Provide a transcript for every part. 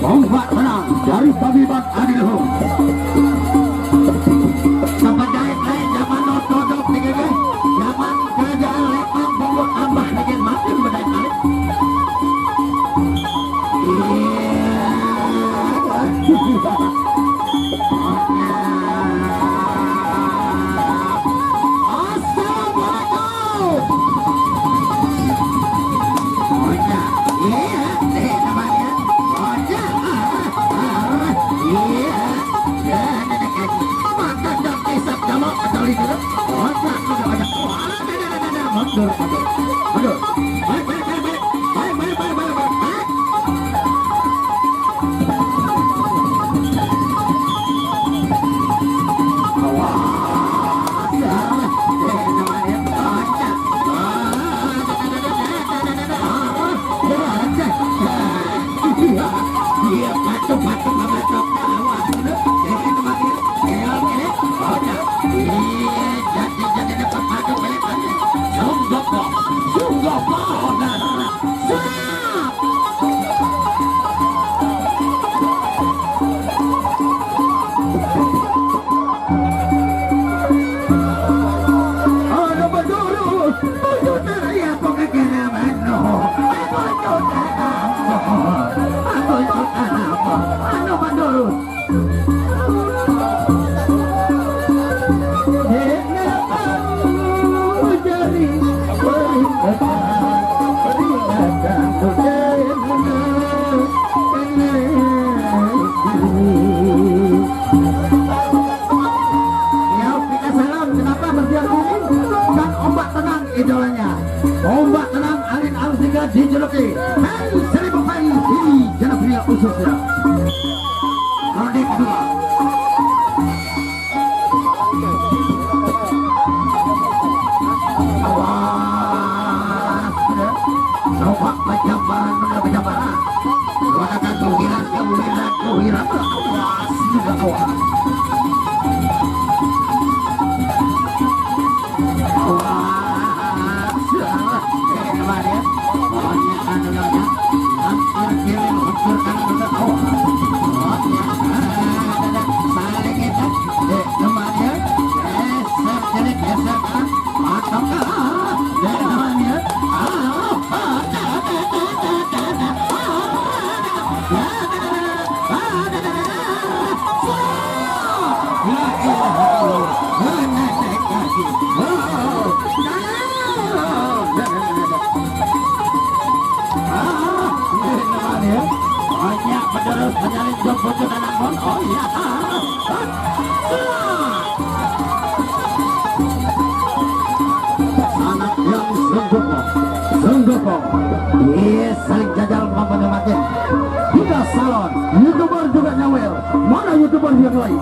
Ombak tenang dari Pabiban Adilho. Kepada lain zaman ortodok nih, zaman kerajaan lepang punggung ambah lagi makin bedai kali. Ombak tenang angin arus hingga dijuluki Hai Seribu Hai di Janabria khususnya. Ronde kedua. Awas Nobak Pajambaran menuju Pajambaran. Gunakan kewiran awas juga awas. Penyalin jok bocor anak mon. Oh iya. Anak yang Senggoko. Iya saling jajal mampu makin. Kita salon. YouTuber juga nyawel. Mana YouTuber yang lain?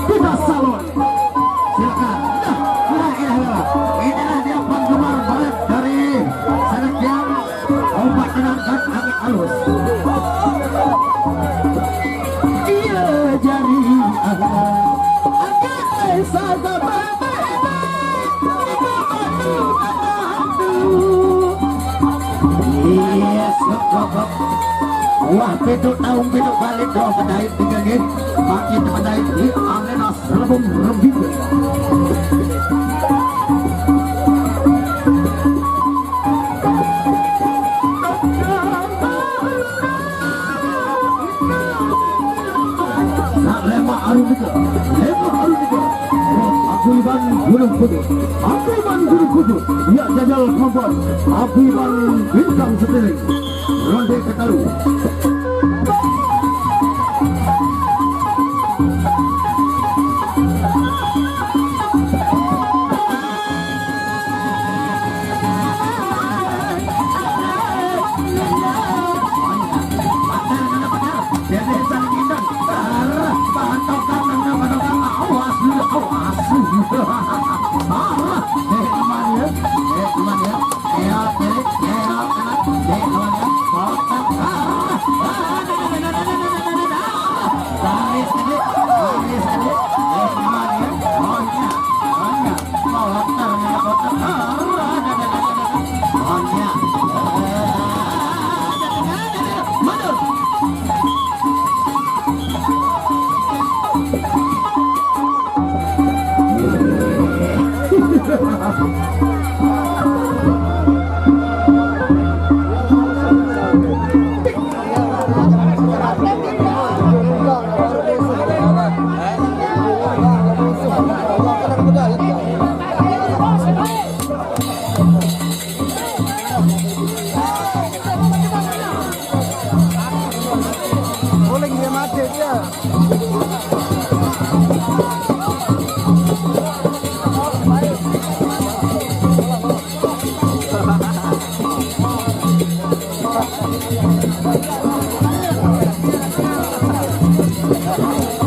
Kita salon. Silakan. Inilah dia penggemar balet dari Sanakyan. Ombak tenang dan angin halus. Wah pintu taung pintu balik doa pedai tiga gig makin pedai di arena serabung rembing. Lema Arumika Apiban Gunung Kudu ya jajal kompon Apiban Bintang Setiling Ronde Ketaru. Thank you.